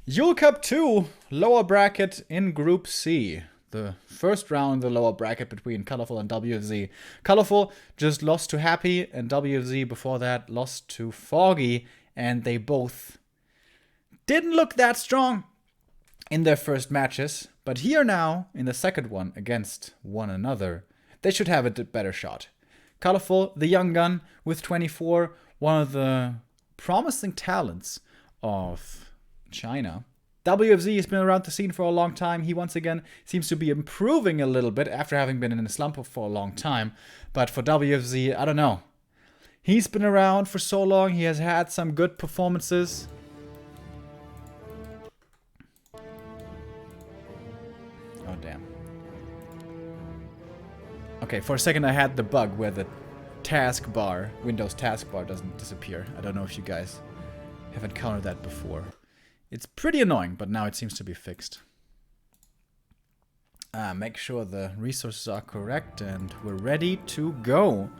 Yule Cup 2, lower bracket in Group C. The first round, the lower bracket between Colorful and WFZ. Colorful just lost to Happy, and WFZ before that lost to Foggy, and they both didn't look that strong in their first matches. But here now, in the second one against one another, they should have a better shot. Colorful, the young gun with 24, one of the promising talents of China. WFZ has been around the scene for a long time. He once again seems to be improving a little bit after having been in a slump for a long time. But for WFZ, I don't know. He's been around for so long. He has had some good performances. Oh, damn. Okay, for a second I had the bug where the taskbar, Windows taskbar, doesn't disappear. I don't know if you guys have encountered that before. It's pretty annoying, but now it seems to be fixed. Make sure the resources are correct and we're ready to go.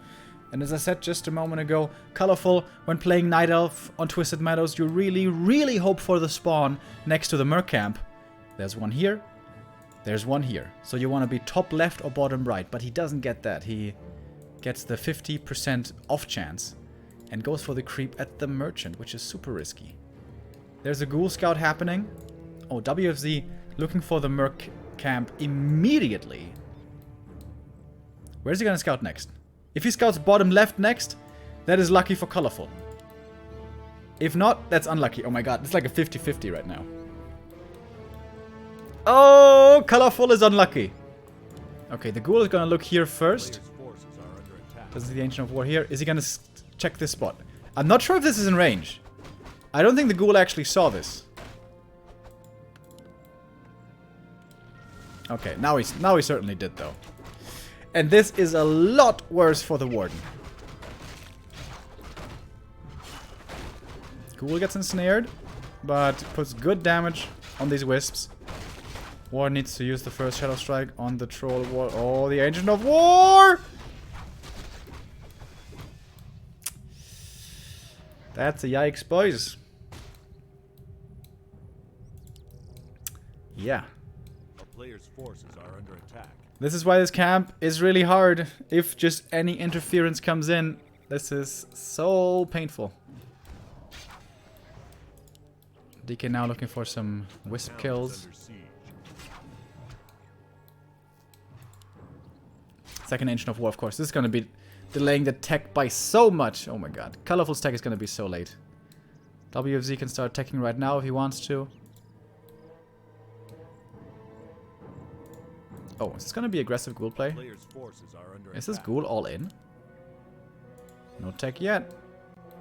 And as I said just a moment ago, Colorful, when playing Night Elf on Twisted Meadows, you really hope for the spawn next to the Merc camp. There's one here. There's one here. So you want to be top left or bottom right, but he doesn't get that. He gets the 50% off chance and goes for the creep at the Merchant, which is super risky. There's a Ghoul Scout happening. Oh, WFZ looking for the Merc camp immediately. Where's he gonna scout next? If he scouts bottom left next, that is lucky for Colorful. If not, that's unlucky. Oh my god, it's like a 50-50 right now. Oh, Colorful is unlucky. Okay, the Ghoul is gonna look here first. Doesn't see the Ancient of War here. Is he gonna check this spot? I'm not sure if this is in range. I don't think the Ghoul actually saw this. Okay, now he certainly did though. And this is a lot worse for the Warden. Ghoul gets ensnared, but puts good damage on these Wisps. Warden needs to use the first Shadow Strike on the Troll War. Oh, the Ancient of War! That's a yikes, boys. Yeah. Our players' forces are under attack. This is why this camp is really hard. If just any interference comes in, this is so painful. DK now looking for some Wisp kills. Second Ancient of War, of course. This is going to be delaying the tech by so much. Oh my god. Colorful's tech is going to be so late. WFZ can start teching right now if he wants to. Oh, is this going to be aggressive Ghoul play? Is this Ghoul all in? No tech yet.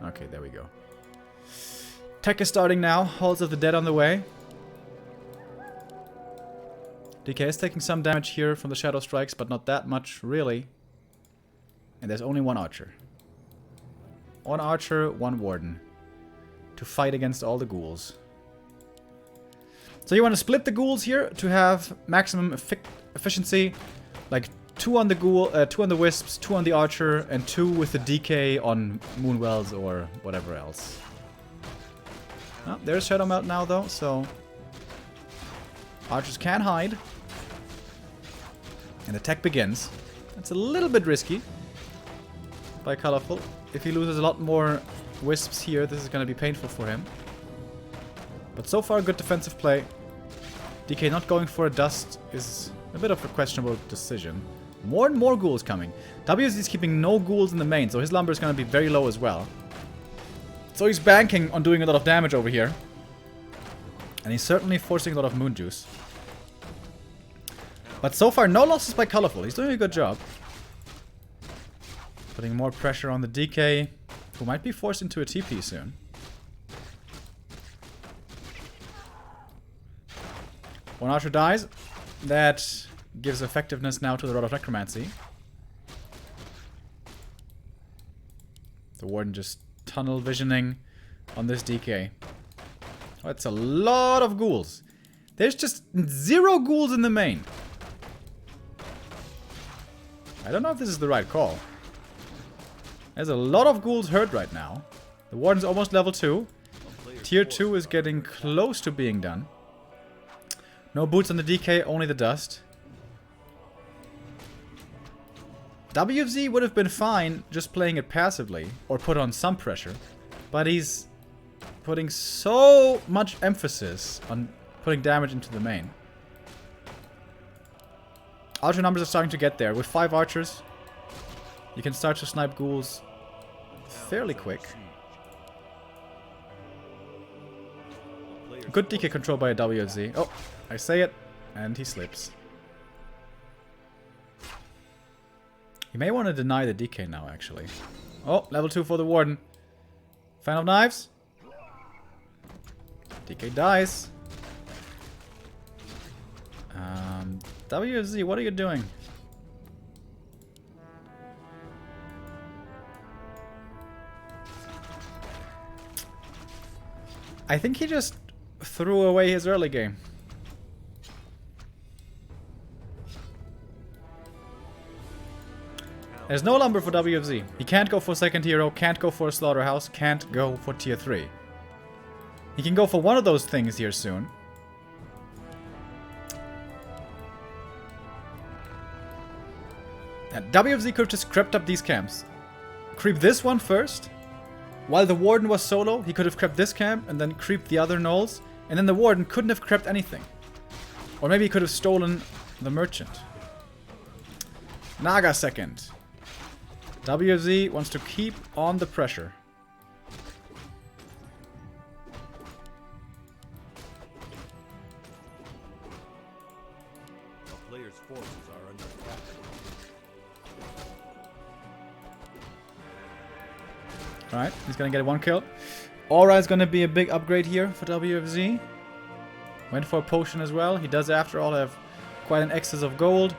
Okay, there we go. Tech is starting now. Halls of the Dead on the way. DK is taking some damage here from the Shadow Strikes, but not that much, really. And there's only one Archer. One Archer, one Warden. To fight against all the Ghouls. So you want to split the Ghouls here to have maximum efficiency. Like 2 on the Ghoul, 2 on the Wisps, 2 on the Archer, and 2 with the DK on Moonwells or whatever else. Oh, there's Shadow Melt now though, so Archers can hide. And the tech begins. That's a little bit risky by Colorful. If he loses a lot more Wisps here, this is going to be painful for him. But so far, good defensive play. DK not going for a dust is a bit of a questionable decision. More and more Ghouls coming. WZ is keeping no Ghouls in the main, so his lumber is going to be very low as well. So he's banking on doing a lot of damage over here. And he's certainly forcing a lot of Moon Juice. But so far, no losses by Colorful. He's doing a good job. Putting more pressure on the DK, who might be forced into a TP soon. One Archer dies. That gives effectiveness now to the Rod of Necromancy. The Warden just tunnel visioning on this DK. Oh, that's a lot of Ghouls. There's just 0 Ghouls in the main. I don't know if this is the right call. There's a lot of Ghouls hurt right now. The Warden's almost level 2. Tier 2 is getting close to being done. No boots on the DK, only the dust. WFZ would have been fine just playing it passively, or put on some pressure. But he's putting so much emphasis on putting damage into the main. Archer numbers are starting to get there. With 5 archers, you can start to snipe ghouls fairly quick. Good DK control by a WFZ. Oh, I say it, and he slips. You may want to deny the DK now, actually. Oh, level 2 for the Warden. Fan of Knives. DK dies. WFZ, what are you doing? I think he just threw away his early game. There's no lumber for WFZ. He can't go for second hero, can't go for a slaughterhouse, can't go for tier 3. He can go for one of those things here soon. And WFZ could have just crept up these camps. Creep this one first. While the Warden was solo, he could have crept this camp and then creep the other gnolls. And then the Warden couldn't have crept anything. Or maybe he could have stolen the Merchant. Naga second. WFZ wants to keep on the pressure. A player's forces are under attack. Alright, he's gonna get 1 kill. Aura is gonna be a big upgrade here for WFZ. Went for a potion as well. He does, after all, have quite an excess of gold.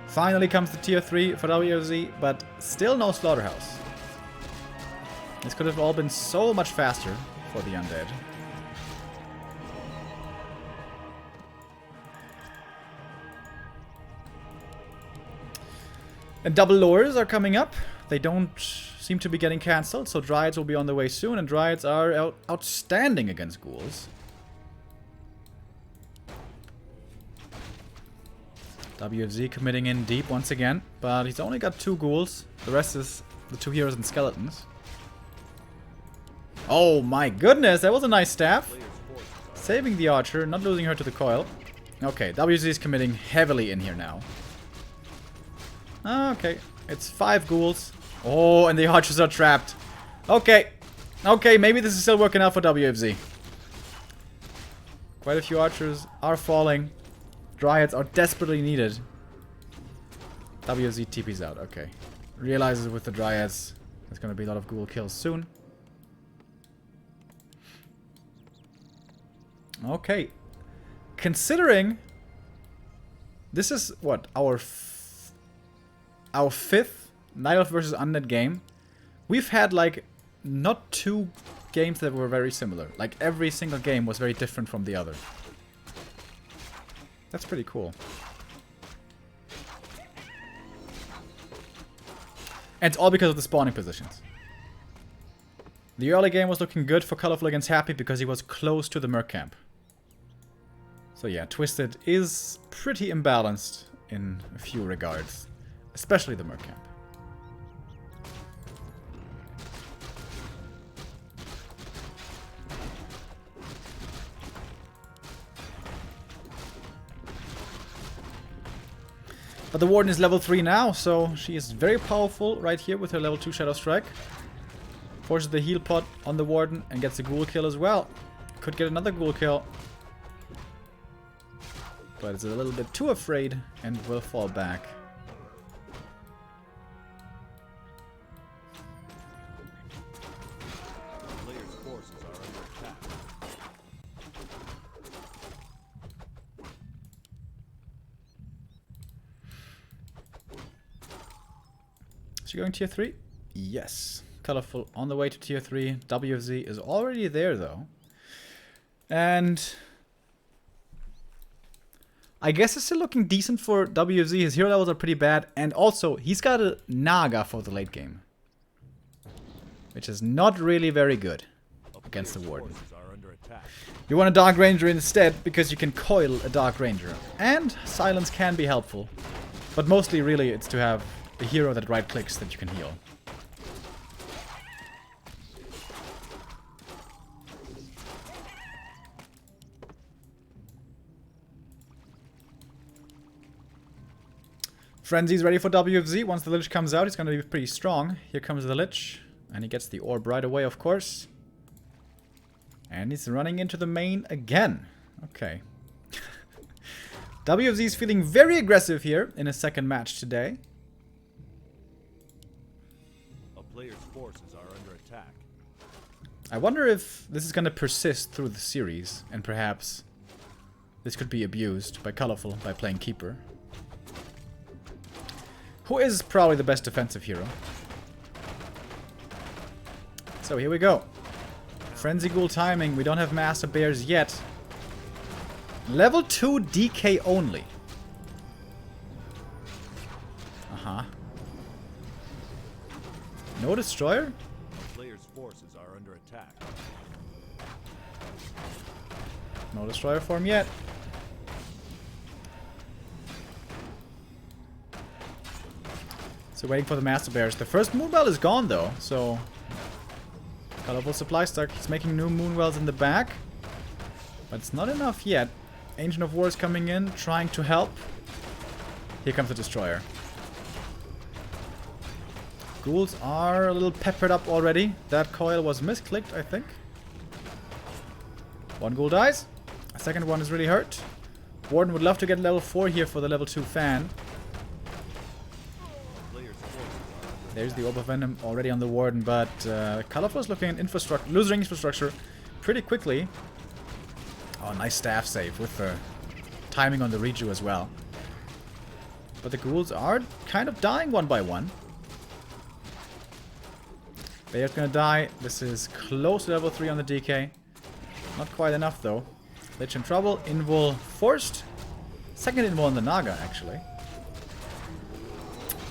Finally comes the tier 3 for WFZ, but still no slaughterhouse. This could have all been so much faster for the undead. And double lures are coming up. They don't seem to be getting cancelled, so Dryads will be on the way soon, and Dryads are outstanding against ghouls. WFZ committing in deep once again, but he's only got 2 ghouls. The rest is the 2 heroes and skeletons. Oh my goodness, that was a nice staff. Saving the archer, not losing her to the coil. Okay, WFZ is committing heavily in here now. Okay, it's 5 ghouls. Oh, and the archers are trapped. Okay, okay, maybe this is still working out for WFZ. Quite a few archers are falling. Dryads are desperately needed. WFZ TP's out, okay. Realizes with the Dryads there's gonna be a lot of ghoul kills soon. Okay. Considering this is what, our 5th Night Elf versus Undead game, we've had like not 2 games that were very similar. Like every single game was very different from the other. That's pretty cool. And it's all because of the spawning positions. The early game was looking good for Colorful against Happy because he was close to the Merc camp. So yeah, Twisted is pretty imbalanced in a few regards. Especially the Merc camp. But the Warden is level 3 now, so she is very powerful right here with her level 2 Shadow Strike. Forces the heal pot on the Warden and gets a ghoul kill as well. Could get another ghoul kill. But it's a little bit too afraid and will fall back. A player's forces are under attack. Is she going tier 3? Yes. Colorful on the way to tier 3. WFZ is already there though. And I guess it's still looking decent for WFZ. His hero levels are pretty bad. And also, he's got a Naga for the late game. Which is not really very good against the Warden. Forces are under You want a Dark Ranger instead because you can coil a Dark Ranger. And silence can be helpful. But mostly, really, it's to have a hero that right-clicks that you can heal. Frenzy's ready for WFZ. Once the Lich comes out, he's going to be pretty strong. Here comes the Lich. And he gets the orb right away, of course. And he's running into the main again. Okay. WFZ is feeling very aggressive here in his second match today. A player's forces are under attack. I wonder if this is going to persist through the series. And perhaps this could be abused by Colorful by playing Keeper. Who is probably the best defensive hero. So here we go. Frenzy Ghoul timing. We don't have Master Bears yet. Level 2 DK only. Uh-huh. No Destroyer? A player's forces are under attack. No Destroyer form yet. So waiting for the Master Bears. The first Moonwell is gone though, so... Colorful supply stock. He's making new Moonwells in the back. But it's not enough yet. Ancient of War is coming in, trying to help. Here comes the Destroyer. Ghouls are a little peppered up already. That coil was misclicked, I think. One ghoul dies. A second one is really hurt. Warden would love to get level 4 here for the level 2 fan. There's the Orb of Venom already on the Warden, but Colorful is looking at losing infrastructure pretty quickly. Oh, nice staff save with the timing on the Reju as well. But the ghouls are kind of dying one by one. Bayard's gonna die. This is close to level 3 on the DK. Not quite enough though. Lich in trouble. Invul forced. Second invul on the Naga actually.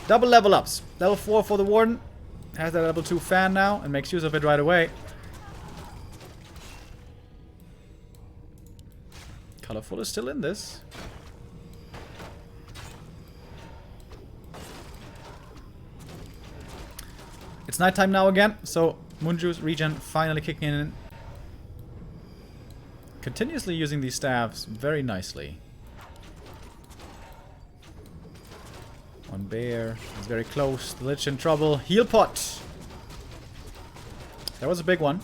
Double level ups. Level 4 for the Warden. Has that level 2 fan now and makes use of it right away. Colorful is still in this. It's nighttime now again, so Moonjuice regen finally kicking in. Continuously using these staffs very nicely. One bear is very close. The Lich in trouble. Heal pot. That was a big one.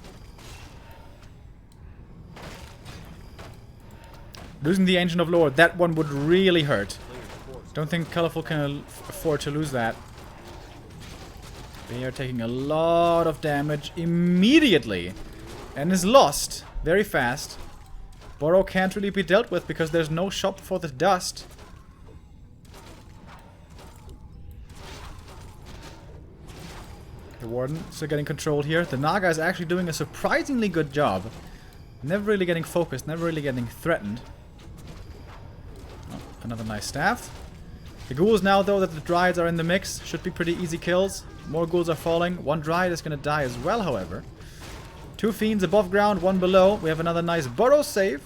Losing the Ancient of Lore, that one would really hurt. Don't think Colorful can afford to lose that. They are taking a lot of damage immediately. And is lost very fast. Burrow can't really be dealt with because there's no shop for the dust. The Warden still getting controlled here. The Naga is actually doing a surprisingly good job. Never really getting focused, never really getting threatened. Oh, another nice staff. The ghouls now, though, that the Dryads are in the mix, should be pretty easy kills. More ghouls are falling. One Dryad is going to die as well, however. Two Fiends above ground, one below. We have another nice Burrow save.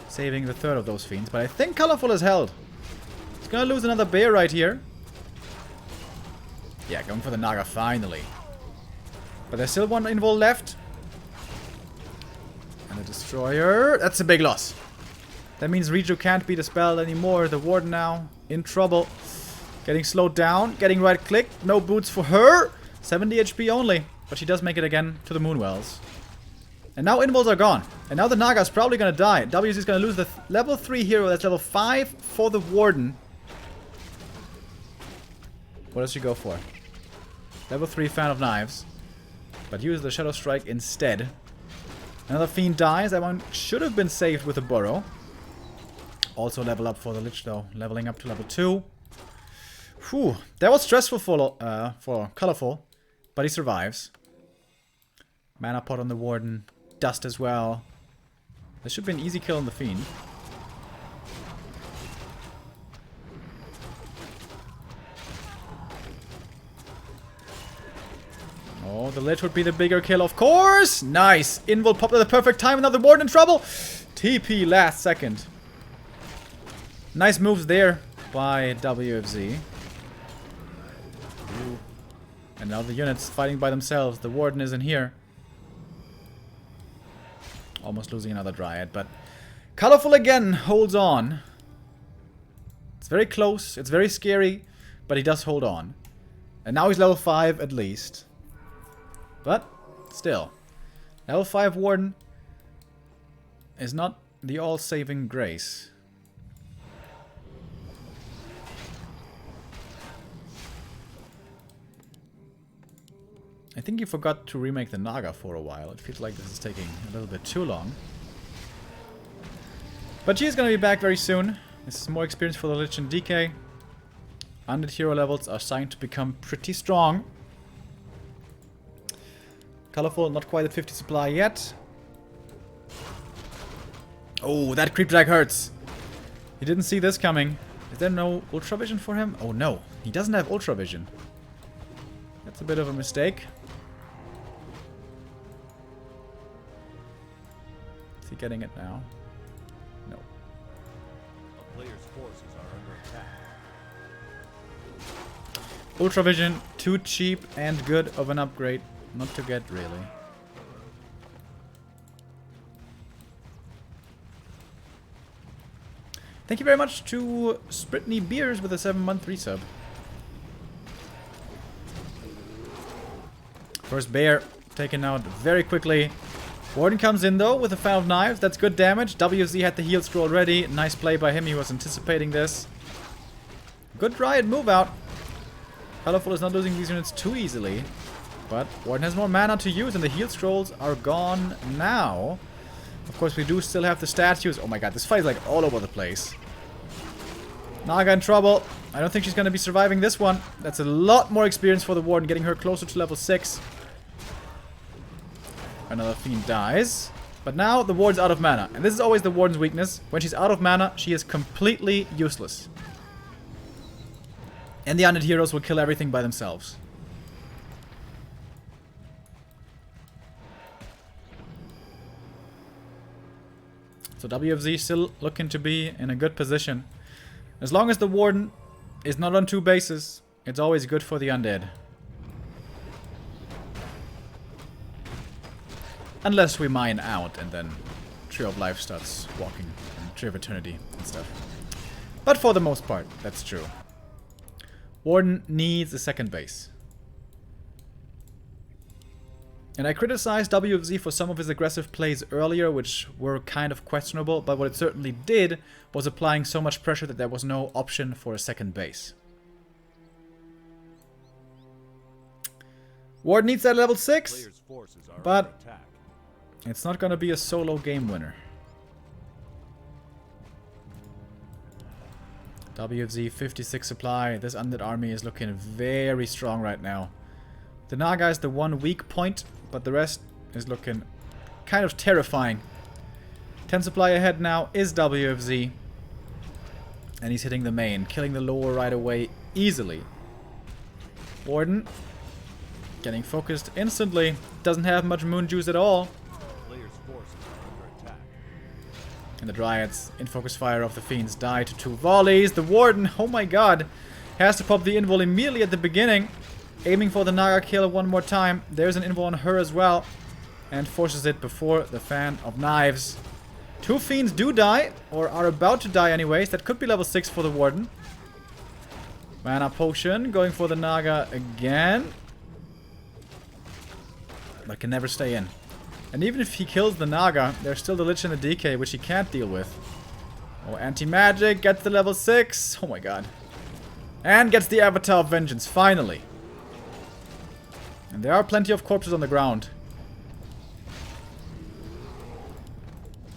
Saving the third of those Fiends. But I think Colorful is held. He's going to lose another Bear right here. Yeah, going for the Naga finally. But there's still one invul left. And the Destroyer. That's a big loss. That means Reju can't be dispelled anymore. The Warden now in trouble. Getting slowed down. Getting right click. No boots for her. 70 HP only. But she does make it again to the Moonwells. And now invuls are gone. And now the Naga is probably going to die. WC is going to lose the level 3 hero. That's level 5 for the Warden. What does she go for? Level 3 Fan of Knives. But use the Shadow Strike instead. Another Fiend dies. That one should have been saved with a Burrow. Also level up for the Lich though. Leveling up to level 2. Whew. That was stressful for Colorful. But he survives. Mana Pot on the Warden. Dust as well. This should be an easy kill on the Fiend. Oh, the Lich would be the bigger kill, of course. Nice. Invul popped at the perfect time. Another Warden in trouble. TP last second. Nice moves there by WFZ. Ooh. And now the units fighting by themselves. The Warden isn't here. Almost losing another Dryad, but Colorful again holds on. It's very close. It's very scary, but he does hold on. And now he's level 5 at least. But still, level 5 Warden is not the all-saving grace. I think he forgot to remake the Naga for a while. It feels like this is taking a little bit too long. But she's gonna be back very soon. This is more experience for the Lich and DK. Undead hero levels are starting to become pretty strong. Colorful, not quite at 50 supply yet. Oh, that creep drag hurts. He didn't see this coming. Is there no Ultra Vision for him? Oh no, he doesn't have Ultra Vision. That's a bit of a mistake. Is he getting it now? No. A player's forces are under attack. Ultra Vision, too cheap and good of an upgrade not to get, really. Thank you very much to Spritney Beers with a 7-month resub. First bear taken out very quickly. Warden comes in though with a Fan of Knives. That's good damage. WFZ had the heal scroll ready. Nice play by him. He was anticipating this. Good Dryad move out. Colorful is not losing these units too easily. But Warden has more mana to use and the heal scrolls are gone now. Of course we do still have the statues. Oh my god, this fight is like all over the place. Naga in trouble. I don't think she's going to be surviving this one. That's a lot more experience for the Warden, getting her closer to level 6. Another Fiend dies. But now the Warden's out of mana. And this is always the Warden's weakness. When she's out of mana, she is completely useless. And the undead heroes will kill everything by themselves. So WFZ still looking to be in a good position. As long as the Warden is not on 2 bases, it's always good for the undead. Unless we mine out and then Tree of Life starts walking and Tree of Eternity and stuff. But for the most part, that's true. Warden needs a second base. And I criticized WFZ for some of his aggressive plays earlier, which were kind of questionable, but what it certainly did was applying so much pressure that there was no option for a second base. Warden needs that level 6, but it's not going to be a solo game winner. WFZ 56 supply. This undead army is looking very strong right now. The Naga is the one weak point, but the rest is looking kind of terrifying. 10 supply ahead now is WFZ. And he's hitting the main, killing the lower right away easily. Warden getting focused instantly. Doesn't have much moon juice at all. And the Dryads in focus fire of the Fiends die to 2 volleys. The Warden, oh my god, has to pop the invul immediately at the beginning. Aiming for the Naga kill one more time. There's an invul on her as well. And forces it before the Fan of Knives. 2 Fiends do die, or are about to die anyways. That could be level 6 for the Warden. Mana Potion going for the Naga again. But can never stay in. And even if he kills the Naga, there's still the Lich and the DK, which he can't deal with. Oh, Anti-Magic gets the level 6. Oh my god. And gets the Avatar of Vengeance, finally. And there are plenty of corpses on the ground.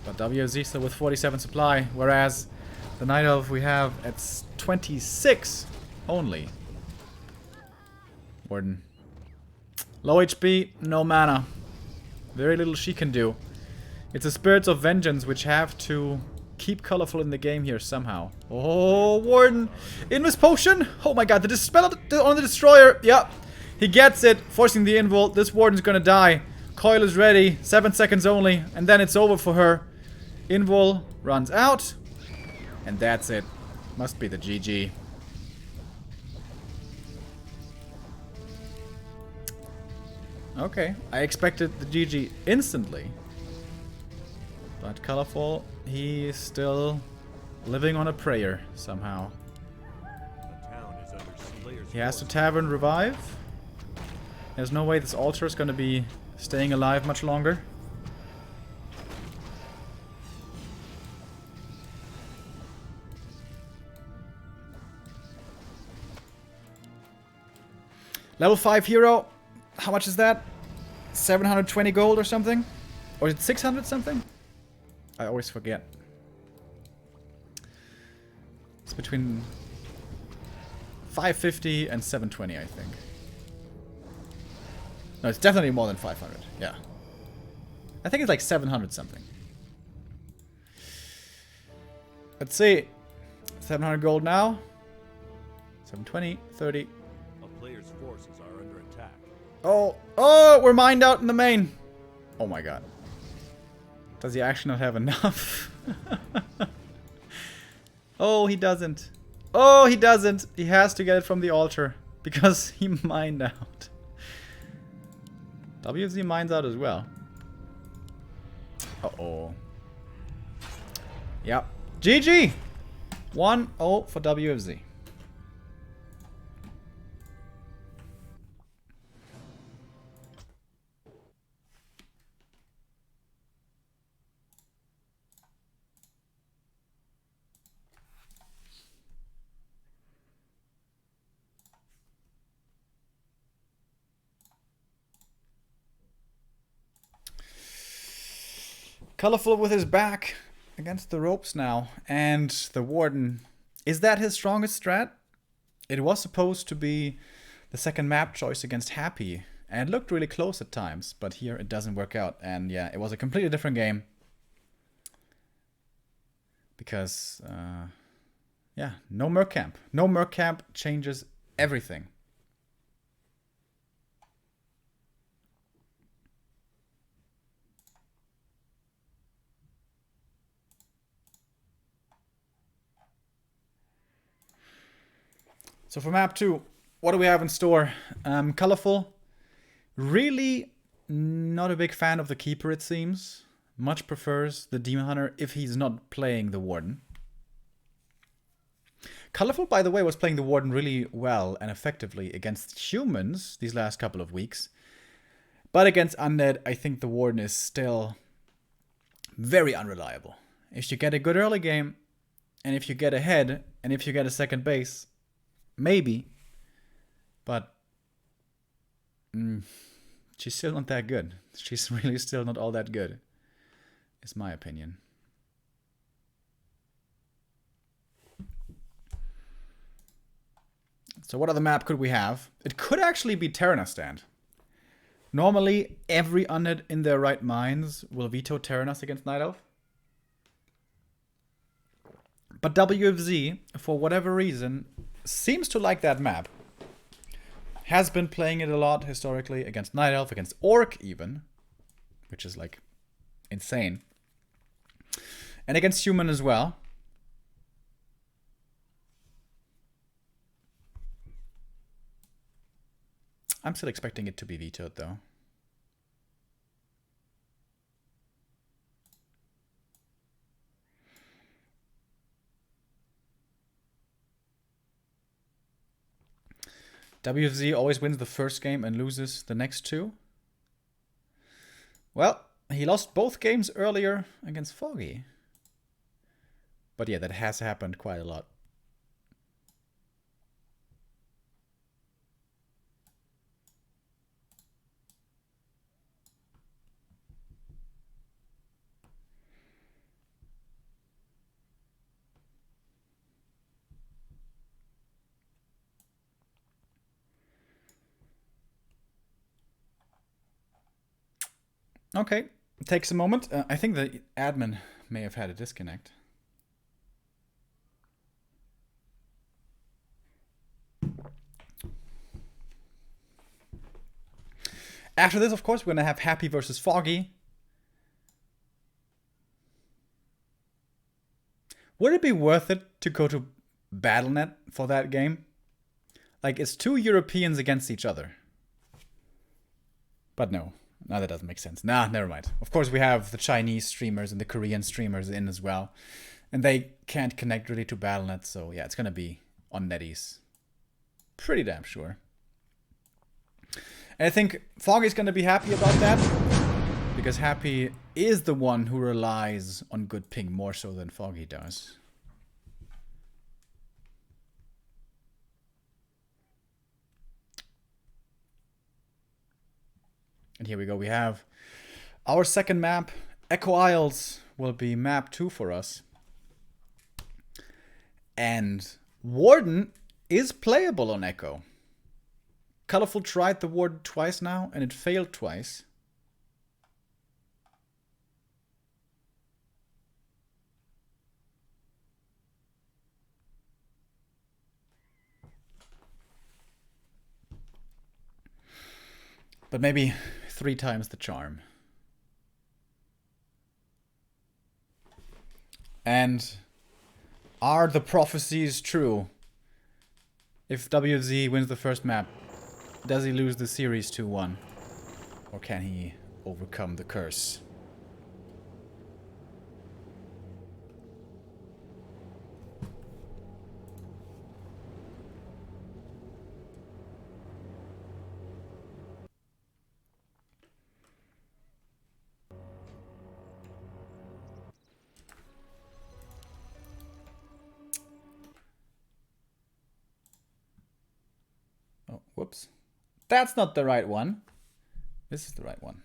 But WFZ still with 47 supply, whereas the Night Elf we have at 26 only. Warden. Low HP, no mana. Very little she can do. It's the Spirits of Vengeance which have to keep Colorful in the game here somehow. Oh, Warden! Invis Potion! Oh my god, the Dispel on the Destroyer! Yeah. He gets it, forcing the invul. This warden's gonna die. Coil is ready. 7 seconds only. And then it's over for her. Invul runs out. And that's it. Must be the GG. Okay. I expected the GG instantly. But Colorful, he is still living on a prayer somehow. The town is under siege. He has to Tavern revive. There's no way this altar is going to be staying alive much longer. Level 5 hero. How much is that? 720 gold or something? Or is it 600 something? I always forget. It's between 550 and 720, I think. No, it's definitely more than 500. Yeah. I think it's like 700 something. Let's see. 700 gold now. 720, 30. A player's forces are under attack. Oh, oh, we're mined out in the main. Oh my god. Does he actually not have enough? Oh, he doesn't. Oh, he doesn't. He has to get it from the altar because he mined out. WFZ mines out as well. Uh-oh. Yep. GG! 1-0 for WFZ. Colorful with his back against the ropes now. And the Warden. Is that his strongest strat? It was supposed to be the second map choice against Happy. And it looked really close at times. But here it doesn't work out. And yeah, it was a completely different game. Because, yeah, no Merc Camp. No Merc Camp changes everything. So for map 2, what do we have in store? Colorful. Really not a big fan of the Keeper, it seems. Much prefers the Demon Hunter if he's not playing the Warden. Colorful, by the way, was playing the Warden really well and effectively against humans these last couple of weeks. But against Undead, I think the Warden is still very unreliable. If you get a good early game, and if you get ahead, and if you get a second base, maybe, but she's still not that good. She's really still not all that good, is my opinion. So what other map could we have? It could actually be Terranas. Normally, every undead in their right minds will veto Terranas against Night Elf. But WFZ, for whatever reason, seems to like that map. Has been playing it a lot historically against Night Elf, against Orc even, which is like insane. And against Human as well. I'm still expecting it to be vetoed though. WFZ always wins the first game and loses the next two. Well, he lost both games earlier against Foggy. But yeah, that has happened quite a lot. Okay, it takes a moment. I think the admin may have had a disconnect. After this, of course, we're going to have Happy versus Foggy. Would it be worth it to go to BattleNet for that game? Like, it's 2 Europeans against each other. But no, that doesn't make sense. Nah, never mind. Of course, we have the Chinese streamers and the Korean streamers in as well. And they can't connect really to BattleNet, so yeah, it's going to be on NetEase. Pretty damn sure. And I think Foggy's going to be happy about that, because Happy is the one who relies on good ping more so than Foggy does. And here we go. We have our second map. Echo Isles will be map 2 for us. And Warden is playable on Echo. Colorful tried the Warden twice now, and it failed twice. But maybe 3 times the charm. And are the prophecies true? If WFZ wins the first map, does he lose the series 2-1? Or can he overcome the curse? Oh, whoops. That's not the right one. This is the right one.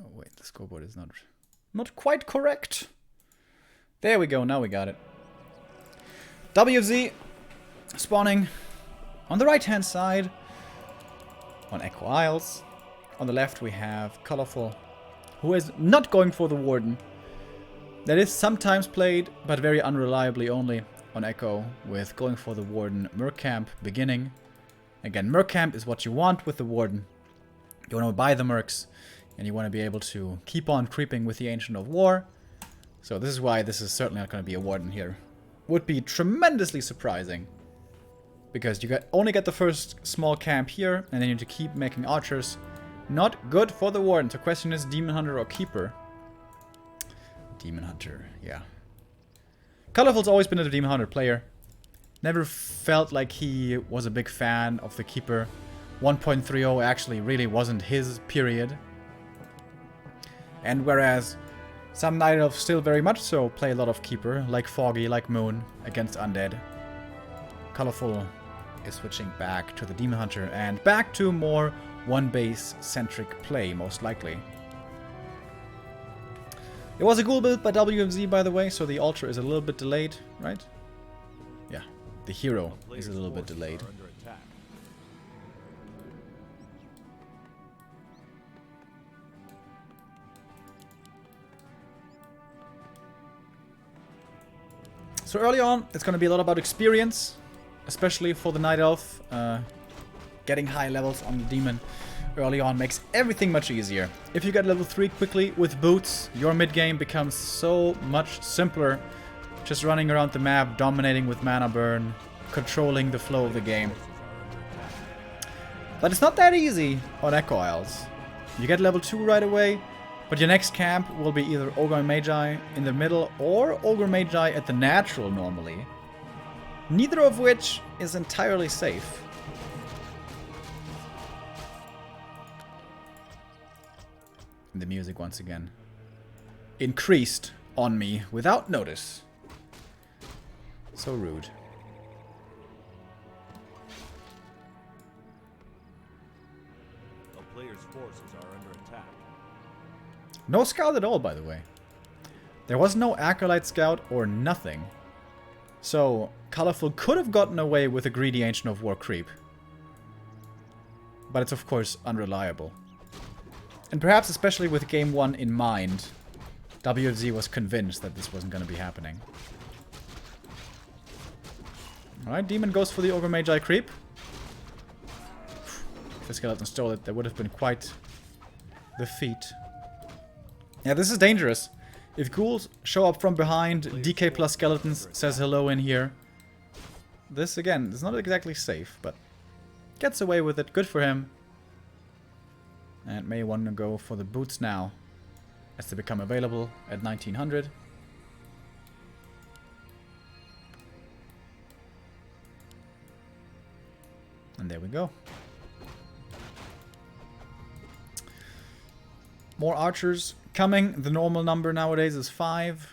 Oh wait, the scoreboard is not quite correct. There we go, now we got it. WFZ spawning on the right hand side on Echo Isles. On the left we have Colorful, who is not going for the Warden. That is sometimes played, but very unreliably only on Echo, with going for the Warden Mercamp beginning. Again, Mercamp is what you want with the Warden. You want to buy the Mercs, and you want to be able to keep on creeping with the Ancient of War. So this is why this is certainly not going to be a Warden here. Would be tremendously surprising, because you only get the first small camp here, and then you need to keep making archers. Not good for the Warden. So the question is Demon Hunter or Keeper? Demon Hunter, yeah. Colorful's always been a Demon Hunter player. Never felt like he was a big fan of the Keeper. 1.30 actually really wasn't his period. And whereas some Night Elves still very much so play a lot of Keeper, like Foggy, like Moon, against Undead. Colorful is switching back to the Demon Hunter and back to more one-base centric play, most likely. It was a cool build by WFZ, by the way, so the altar is a little bit delayed, right? Yeah, the hero is a little bit delayed. So early on, it's going to be a lot about experience, especially for the Night Elf. Getting high levels on the Demon early on makes everything much easier. If you get level 3 quickly with boots, your mid-game becomes so much simpler. Just running around the map, dominating with mana burn, controlling the flow of the game. But it's not that easy on Echo Isles. You get level 2 right away, but your next camp will be either Ogre Magi in the middle or Ogre Magi at the natural normally. Neither of which is entirely safe. The music once again increased on me without notice. So rude. A player's forces are under attack. No scout at all, by the way. There was no Acolyte scout or nothing. So Colorful could have gotten away with a greedy Ancient of War creep. But it's of course unreliable. And perhaps especially with Game 1 in mind, WFZ was convinced that this wasn't going to be happening. Alright, Demon goes for the Ogre Magi creep. If the Skeleton stole it, that would have been quite the feat. Yeah, this is dangerous. If ghouls show up from behind, DK plus Skeletons says hello in here. This, again, is not exactly safe, but gets away with it. Good for him. And may want to go for the boots now, as they become available at 1900. And there we go. More archers coming. The normal number nowadays is 5.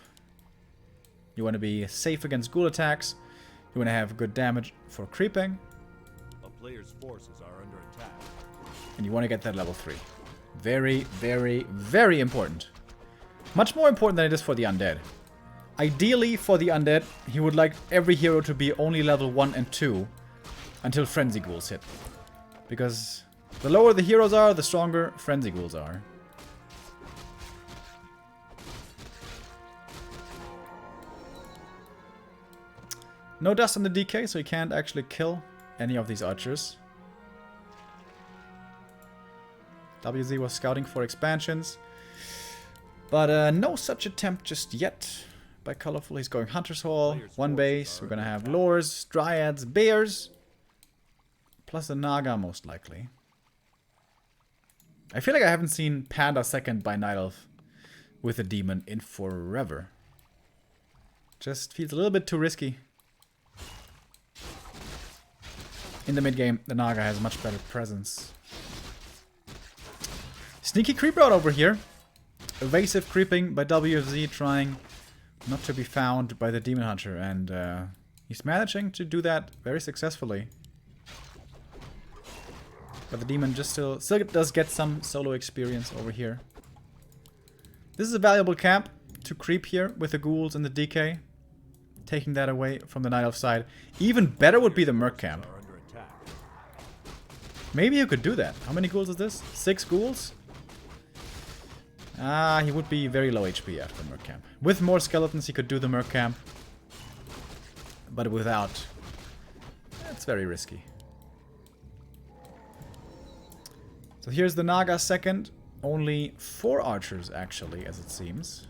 You want to be safe against ghoul attacks. You want to have good damage for creeping. A player's forces are under attack. And you want to get that level 3. Very, very, very important. Much more important than it is for the undead. Ideally, for the undead, he would like every hero to be only level 1 and 2 until Frenzy Ghouls hit. Because the lower the heroes are, the stronger Frenzy Ghouls are. No dust on the DK, so he can't actually kill any of these archers. WZ was scouting for expansions. But no such attempt just yet by Colorful. He's going Hunter's Hall, 1 base. We're going to have Lores, Dryads, Bears. Plus a Naga, most likely. I feel like I haven't seen Panda second by Night Elf with a Demon in forever. Just feels a little bit too risky. In the mid game, the Naga has much better presence. Sneaky creep route over here. Evasive creeping by WFZ, trying not to be found by the Demon Hunter. And he's managing to do that very successfully. But the Demon just still does get some solo experience over here. This is a valuable camp to creep here with the ghouls and the DK. Taking that away from the Night Elf side. Even better would be the Merc camp. Maybe you could do that. How many ghouls is this? 6 ghouls? Ah, he would be very low HP after the Merc camp. With more skeletons, he could do the Merc camp. But without, it's very risky. So here's the Naga second. Only 4 archers, actually, as it seems.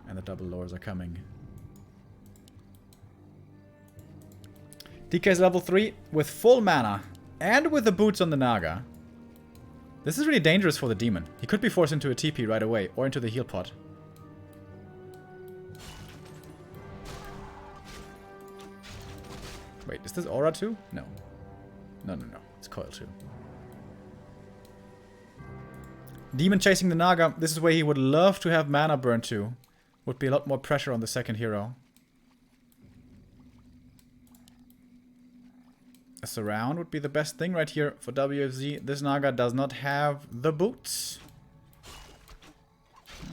And the double lores are coming. DK's level 3 with full mana. And with the boots on the Naga. This is really dangerous for the Demon. He could be forced into a TP right away. Or into the heal pot. Wait, is this Aura 2? No. No. It's Coil 2. Demon chasing the Naga. This is where he would love to have mana burn to. Would be a lot more pressure on the second hero. A surround would be the best thing right here for WFZ. This Naga does not have the boots.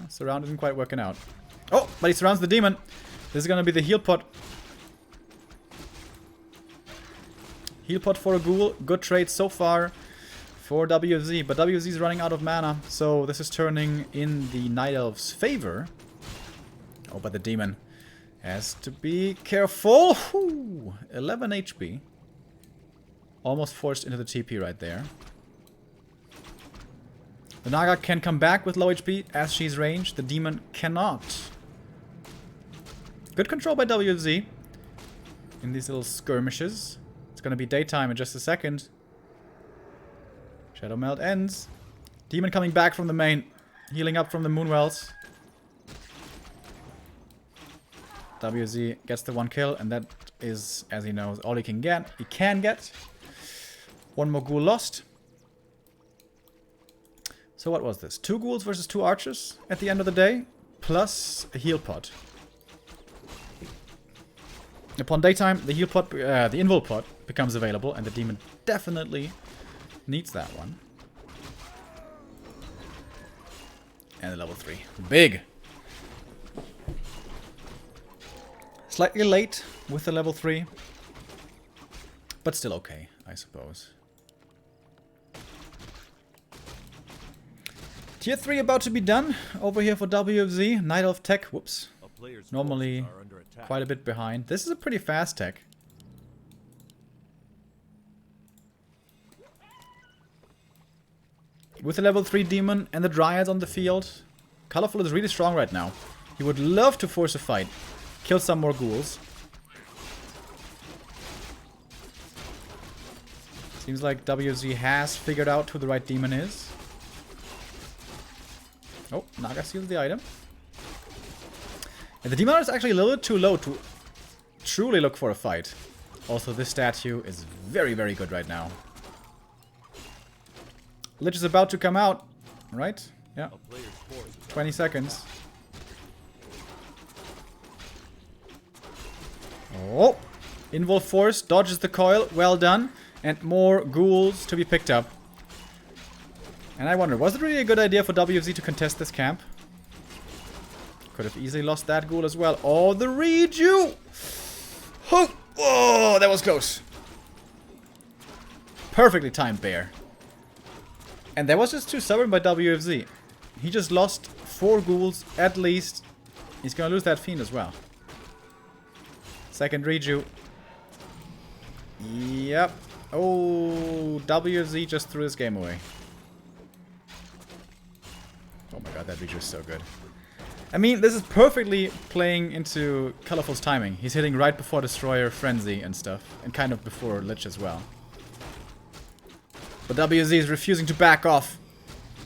Surround isn't quite working out. Oh, but he surrounds the Demon. This is going to be the heal pot. Heal pot for a ghoul. Good trade so far for WFZ. But WFZ is running out of mana. So this is turning in the Night Elf's favor. Oh, but the Demon has to be careful. Whew, 11 HP. Almost forced into the TP right there. The Naga can come back with low HP as she's ranged. The Demon cannot. Good control by WFZ in these little skirmishes. It's going to be daytime in just a second. Shadow Melt ends. Demon coming back from the main. Healing up from the Moonwells. WFZ gets the 1 kill, and that is, as he knows, all he can get. One more ghoul lost. So what was this? 2 ghouls versus 2 archers at the end of the day. Plus a heal pot. Upon daytime, the heal pot, the invul pot becomes available. And the Demon definitely needs that one. And the level 3. Big! Slightly late with the level 3. But still okay, I suppose. Tier 3 about to be done. Over here for WFZ. Night Elf tech. Whoops. A player's Normally forces are under attack. quite a bit behind. This is a pretty fast tech. With the level 3 demon and the dryads on the field, Colorful is really strong right now. He would love to force a fight. Kill some more ghouls. Seems like WFZ has figured out who the right demon is. Oh, Naga seals the item. And the demon is actually a little bit too low to truly look for a fight. Also, this statue is very, very good right now. Lich is about to come out, right? Yeah. 20 seconds. Oh! Invul Force dodges the coil. Well done. And more ghouls to be picked up. And I wonder, was it really a good idea for WFZ to contest this camp? Could have easily lost that ghoul as well. Oh, the Reju! Oh, that was close. Perfectly timed bear. And that was just too stubborn by WFZ. He just lost 4 ghouls at least. He's gonna lose that fiend as well. Second Reju. Yep. Oh, WFZ just threw this game away. Oh my god, that Reju is so good. I mean, this is perfectly playing into Colorful's timing. He's hitting right before Destroyer, Frenzy and stuff. And kind of before Lich as well. But WFZ is refusing to back off.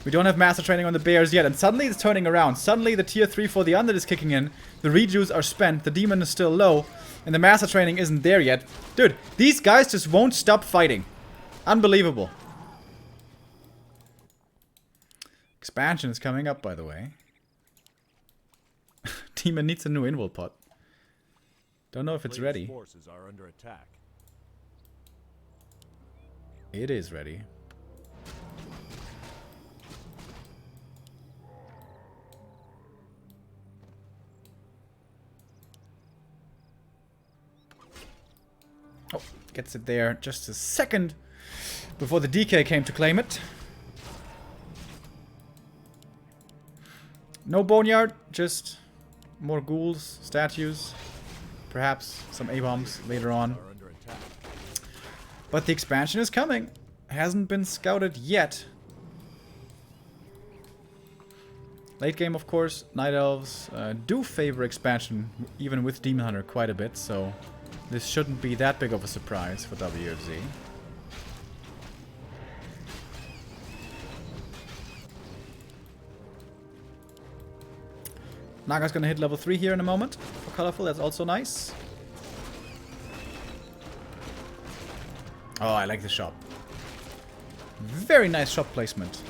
We don't have Master Training on the Bears yet. And suddenly it's turning around. Suddenly the Tier 3 for the Undead is kicking in. The Rejus are spent. The Demon is still low. And the Master Training isn't there yet. Dude, these guys just won't stop fighting. Unbelievable. Expansion is coming up, by the way. Demon needs a new invul pot. Don't know if it's ready. Forces are under attack. It is ready. Oh, gets it there just a second before the DK came to claim it. No boneyard, just more ghouls, statues, perhaps some A-bombs later on. But the expansion is coming. Hasn't been scouted yet. Late game, of course, Night Elves do favor expansion, even with Demon Hunter, quite a bit, so this shouldn't be that big of a surprise for WFZ. Naga's gonna hit level 3 here in a moment for Colorful, that's also nice. Oh, I like the shop. Very nice shop placement.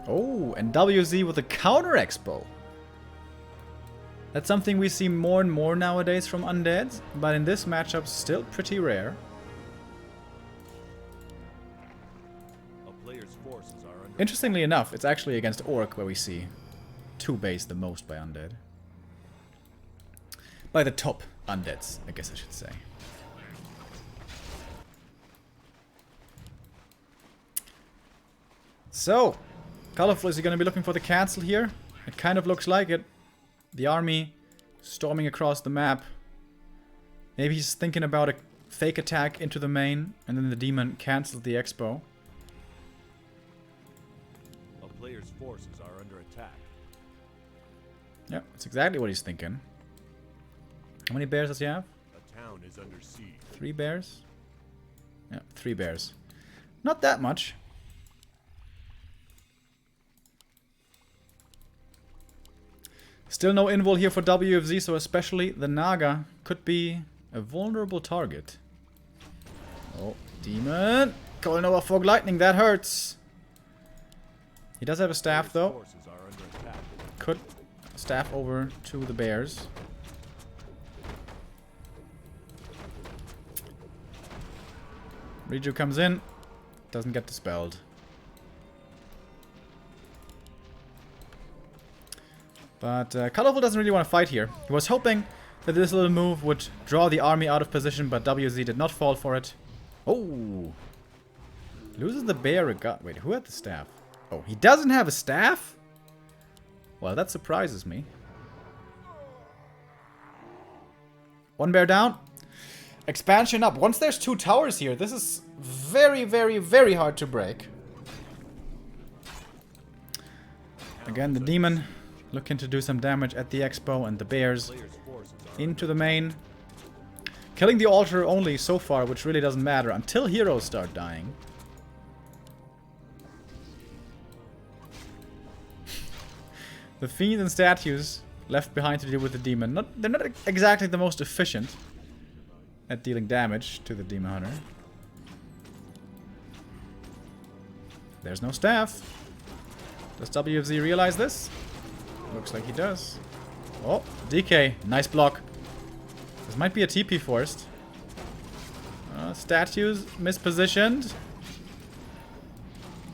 Oh, and WZ with a counter expo. That's something we see more and more nowadays from Undeads, but in this matchup still pretty rare. A player's forces are under Interestingly enough, it's actually against Orc where we see 2 base the most by Undead. By the top Undeads, I guess I should say. So, Colorful, is he going to be looking for the cancel here? It kind of looks like it. The army storming across the map. Maybe he's thinking about a fake attack into the main, and then the demon cancels the expo. a player's forces are under attack. Yeah, that's exactly what he's thinking. How many bears does he have? A town is under siege. 3 bears? Yeah, 3 bears. Not that much. Still no invul here for WFZ, so especially the Naga could be a vulnerable target. Oh, demon! Calling over Fog Lightning, that hurts! He does have a staff though. Forces are under attack. Could staff over to the bears. Reju comes in, doesn't get dispelled. But Colorful doesn't really want to fight here. He was hoping that this little move would draw the army out of position, but WZ did not fall for it. Oh! Loses the bear regard. Wait, who had the staff? Oh, he doesn't have a staff? Well, that surprises me. One bear down. Expansion up. Once there's 2 towers here, this is very, very, very hard to break. Again, the demon looking to do some damage at the expo, and the bears into the main. Killing the altar only so far, which really doesn't matter until heroes start dying. The fiends and statues left behind to deal with the demon. They're not exactly the most efficient at dealing damage to the demon hunter. There's no staff. Does WFZ realize this? Looks like he does. Oh, DK. Nice block. This might be a TP forced. Statues mispositioned.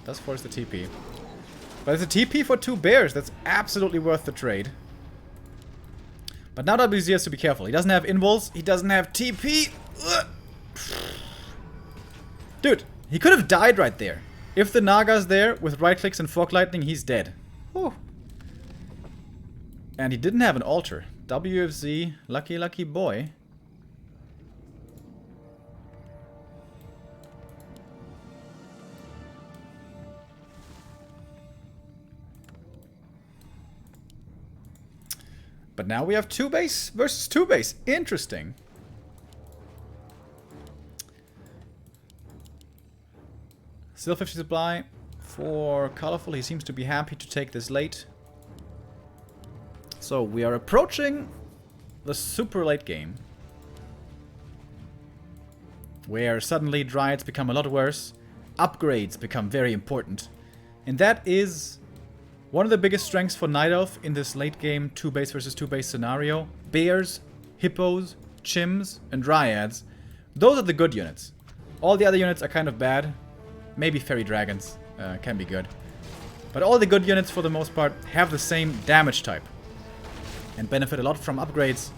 Does force the TP. But it's a TP for 2 bears. That's absolutely worth the trade. But now WZ has to be careful. He doesn't have invulns. He doesn't have TP. Ugh. Dude, he could have died right there. If the Naga's there with right clicks and fog lightning, he's dead. Whew. And he didn't have an altar. WFZ, lucky, lucky boy. But now we have 2 base versus 2 base. Interesting. Still 50 supply for Colorful. He seems to be happy to take this late. So we are approaching the super late game, where suddenly Dryads become a lot worse. Upgrades become very important. And that is one of the biggest strengths for Night Elf in this late game 2 base versus 2 base scenario. Bears, Hippos, Chims, and Dryads. Those are the good units. All the other units are kind of bad. Maybe Fairy Dragons can be good. But all the good units for the most part have the same damage type and benefit a lot from upgrades.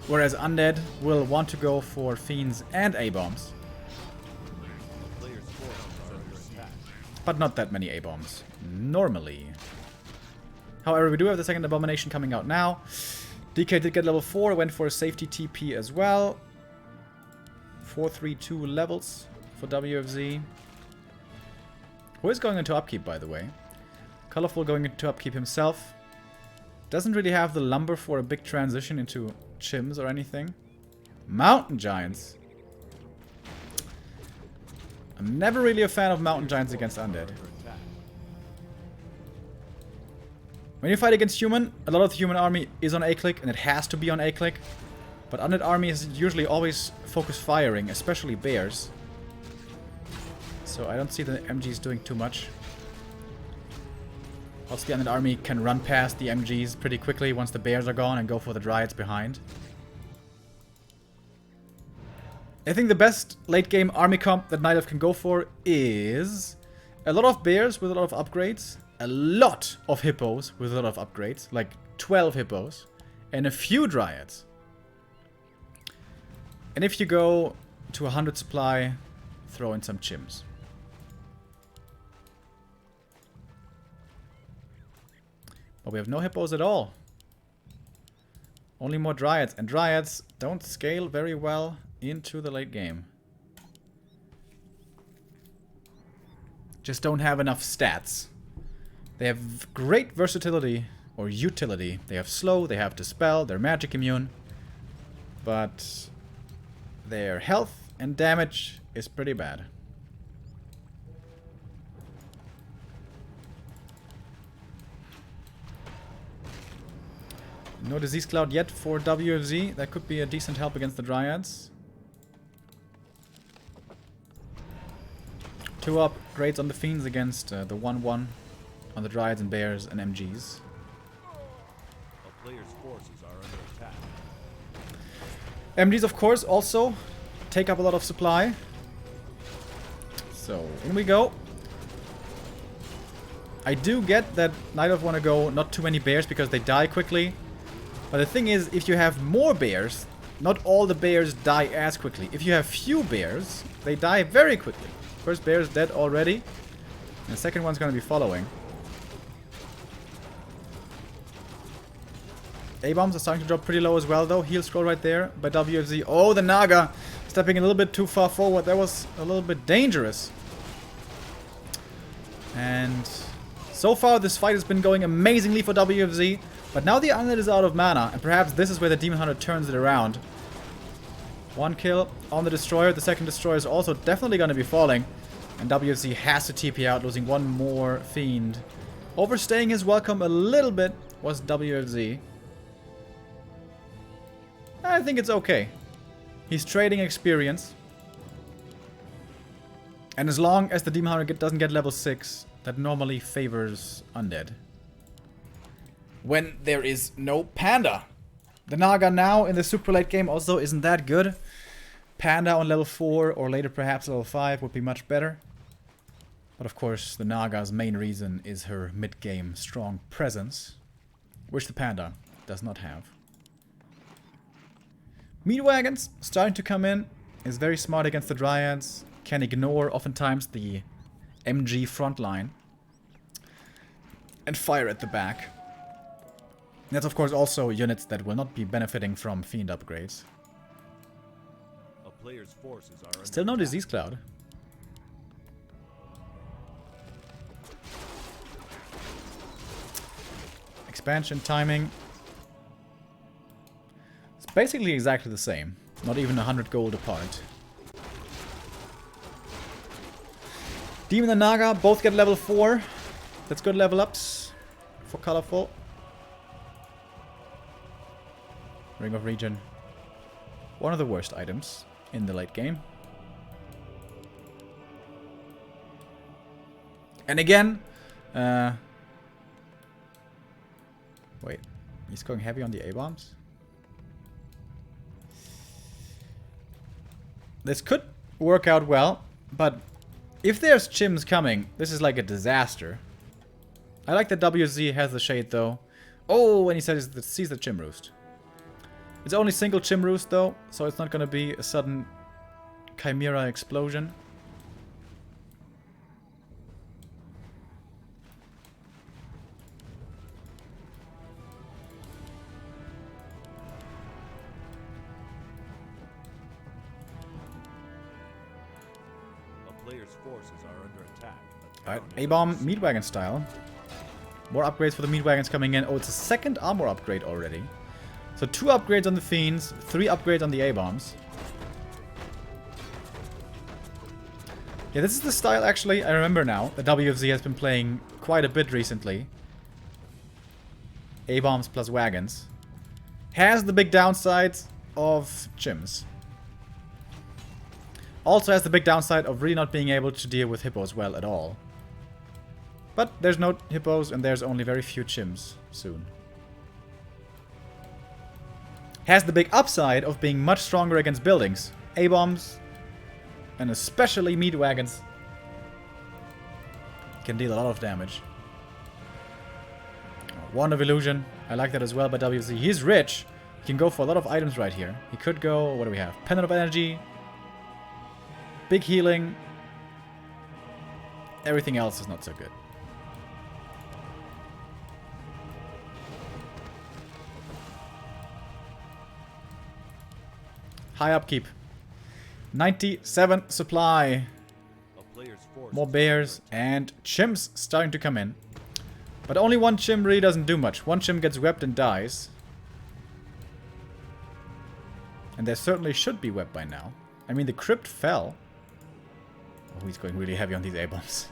Whereas Undead will want to go for Fiends and A-Bombs. But not that many A-Bombs. Normally. However, we do have the second Abomination coming out now. DK did get level 4, went for a safety TP as well. 432 levels for WFZ. Who is going into upkeep, by the way? Colorful going into upkeep himself. Doesn't really have the lumber for a big transition into Chims or anything. Mountain Giants. I'm never really a fan of Mountain Giants against Undead. When you fight against human, a lot of the human army is on A-click, and it has to be on A-click. But Undead army is usually always focus firing, especially bears. So I don't see the MGs doing too much. Also, the Undead army can run past the MGs pretty quickly once the bears are gone and go for the Dryads behind. I think the best late game army comp that Night Elf can go for is a lot of bears with a lot of upgrades. A lot of hippos with a lot of upgrades, like 12 hippos, and a few dryads. And if you go to 100 supply, throw in some chims. But we have no hippos at all. Only more dryads, and dryads don't scale very well into the late game. Just don't have enough stats. They have great versatility, or utility. They have slow, they have dispel, they're magic immune. But their health and damage is pretty bad. No Disease Cloud yet for WFZ. That could be a decent help against the Dryads. 2 upgrades on the Fiends against the 1-1 on the Dryads and Bears and MGs. A player's forces are under attack. MGs, of course, also take up a lot of supply. So, in we go. I do get that Night Elf want to go not too many bears because they die quickly. But the thing is, if you have more bears, not all the bears die as quickly. If you have few bears, they die very quickly. First bear is dead already. And the second one's gonna be following. A-bombs are starting to drop pretty low as well, though. Heal scroll right there by WFZ. Oh, the Naga stepping a little bit too far forward. That was a little bit dangerous. And so far, this fight has been going amazingly for WFZ. But now the Undead is out of mana. And perhaps this is where the Demon Hunter turns it around. One kill on the Destroyer. The second Destroyer is also definitely going to be falling. And WFZ has to TP out, losing one more Fiend. Overstaying his welcome a little bit was WFZ. I think it's okay. He's trading experience. And as long as the Demon Hunter doesn't get level 6, that normally favors Undead. When there is no Panda. The Naga now in the super late game also isn't that good. Panda on level 4 or later perhaps level 5 would be much better. But of course the Naga's main reason is her mid-game strong presence. Which the Panda does not have. Meat Wagons starting to come in. Is very smart against the Dryads. Can ignore oftentimes the MG front line. And fire at the back. That's of course also units that will not be benefiting from Fiend upgrades. A player's forces are Still no Disease Cloud. Expansion timing. It's basically exactly the same. Not even 100 gold apart. Demon and Naga both get level 4. That's good level ups for Colorful. Ring of Regen. One of the worst items in the late game. And again, wait, he's going heavy on the A-bombs? This could work out well, but if there's chims coming, this is like a disaster. I like that WZ has the shade though. Oh, and he says that sees the chim roost. It's only single chim roost though, so it's not gonna be a sudden Chimera explosion. A player's forces are under attack. Alright, A-bomb Meat Wagon style. More upgrades for the Meat Wagons coming in. Oh, it's a second armor upgrade already. So 2 upgrades on the Fiends, 3 upgrades on the A-bombs. Yeah, this is the style actually, I remember now, that WFZ has been playing quite a bit recently. A-bombs plus wagons. Has the big downsides of chims. Also has the big downside of really not being able to deal with hippos well at all. But there's no hippos and there's only very few chims soon. Has the big upside of being much stronger against buildings. A-bombs, and especially Meat Wagons, can deal a lot of damage. Wand of Illusion, I like that as well by WC. He's rich, he can go for a lot of items right here. He could go, what do we have? Pendant of Energy, big healing, everything else is not so good. High upkeep. 97 supply. More bears and chims starting to come in. But only one chim really doesn't do much. One chim gets webbed and dies. And there certainly should be webbed by now. I mean, the crypt fell. Oh, he's going really heavy on these A-bombs.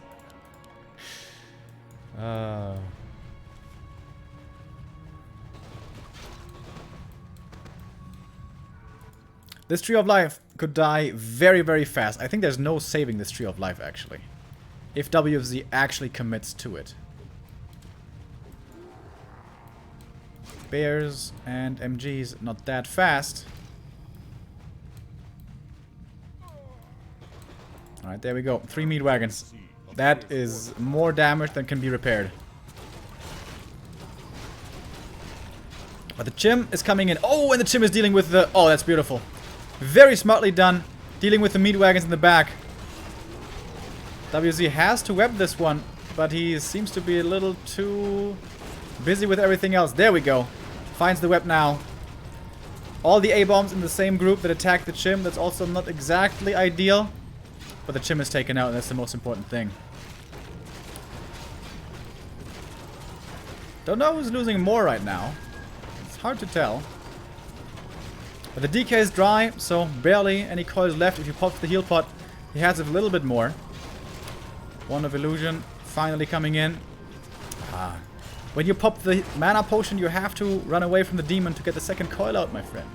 This Tree of Life could die very, very fast. I think there's no saving this Tree of Life, actually. If WFZ actually commits to it. Bears and MGs not that fast. Alright, there we go. 3 Meat Wagons. That is more damage than can be repaired. But the Chim is coming in. Oh, and the Chim is dealing with the... Oh, that's beautiful. Very smartly done. Dealing with the Meat Wagons in the back. WZ has to web this one, but he seems to be a little too busy with everything else. There we go. Finds the web now. All the A-bombs in the same group that attack the Chim. That's also not exactly ideal. But the Chim is taken out, and that's the most important thing. Don't know who's losing more right now. It's hard to tell. But the DK is dry, so barely any coils left. If you pop the heal pot, he has a little bit more. One of Illusion finally coming in. When you pop the mana potion, you have to run away from the demon to get the second coil out, my friend.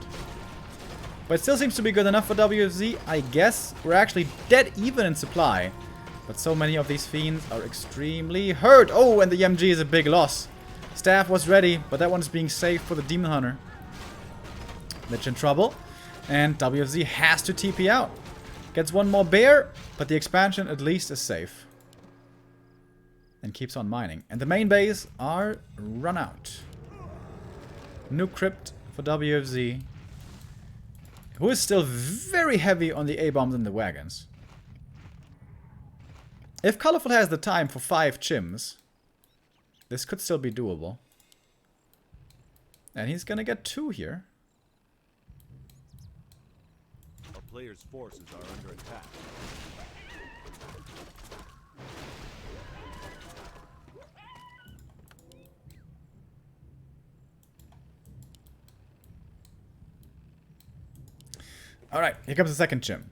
But it still seems to be good enough for WFZ, I guess. We're actually dead even in supply. But so many of these fiends are extremely hurt. Oh, and the MG is a big loss. Staff was ready, but that one is being saved for the Demon Hunter. Lich in trouble. And WFZ has to TP out. Gets one more bear, but the expansion at least is safe. And keeps on mining. And the main base are run out. New crypt for WFZ. Who is still very heavy on the A-bombs and the wagons. If Colorful has the time for 5 Chims, this could still be doable. And he's gonna get 2 here. A player's forces are under attack. Alright, here comes the second Chim.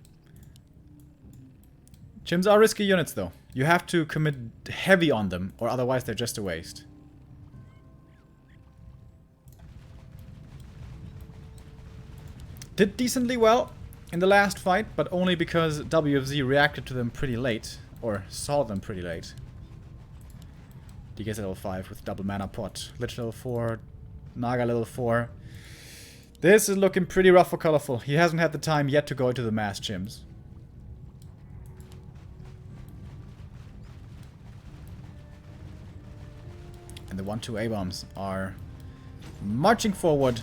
Chims are risky units though. You have to commit heavy on them, or otherwise they're just a waste. Did decently well in the last fight, but only because WFZ reacted to them pretty late, or saw them pretty late. DK's level 5 with double mana pot. Lich level 4, Naga level 4. This is looking pretty rough for Colorful. He hasn't had the time yet to go into the mass Chims. And the 1-2 A-bombs are marching forward.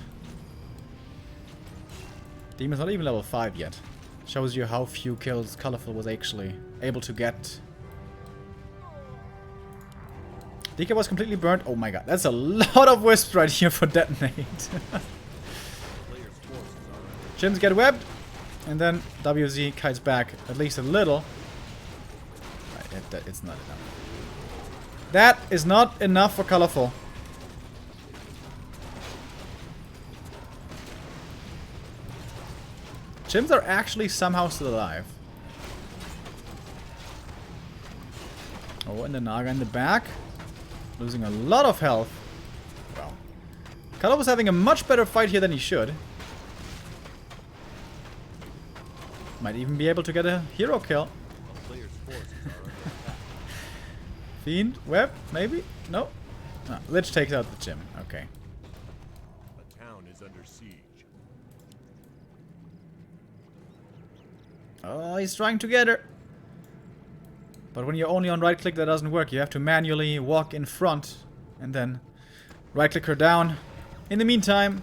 Demon's not even level 5 yet. Shows you how few kills Colorful was actually able to get. DK was completely burnt. Oh my god, that's a lot of wisps right here for detonate. Chims get webbed, and then WZ kites back at least a little. Right, it's not enough. That is not enough for Colorful. Chims are actually somehow still alive. Oh, and the Naga in the back. Losing a lot of health. Well, Color was having a much better fight here than he should. Might even be able to get a hero kill. Fiend, web, maybe? No. No, Lich takes out the Chim. Okay. The town is under siege. Oh, he's trying to get her. But when you're only on right click, that doesn't work. You have to manually walk in front and then right click her down. In the meantime,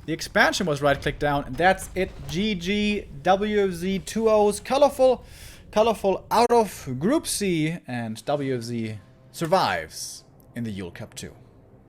the expansion was right click down, and that's it. GG, WFZ 2-0s. Colorful out of Group C, and WFZ survives in the Yule Cup 2.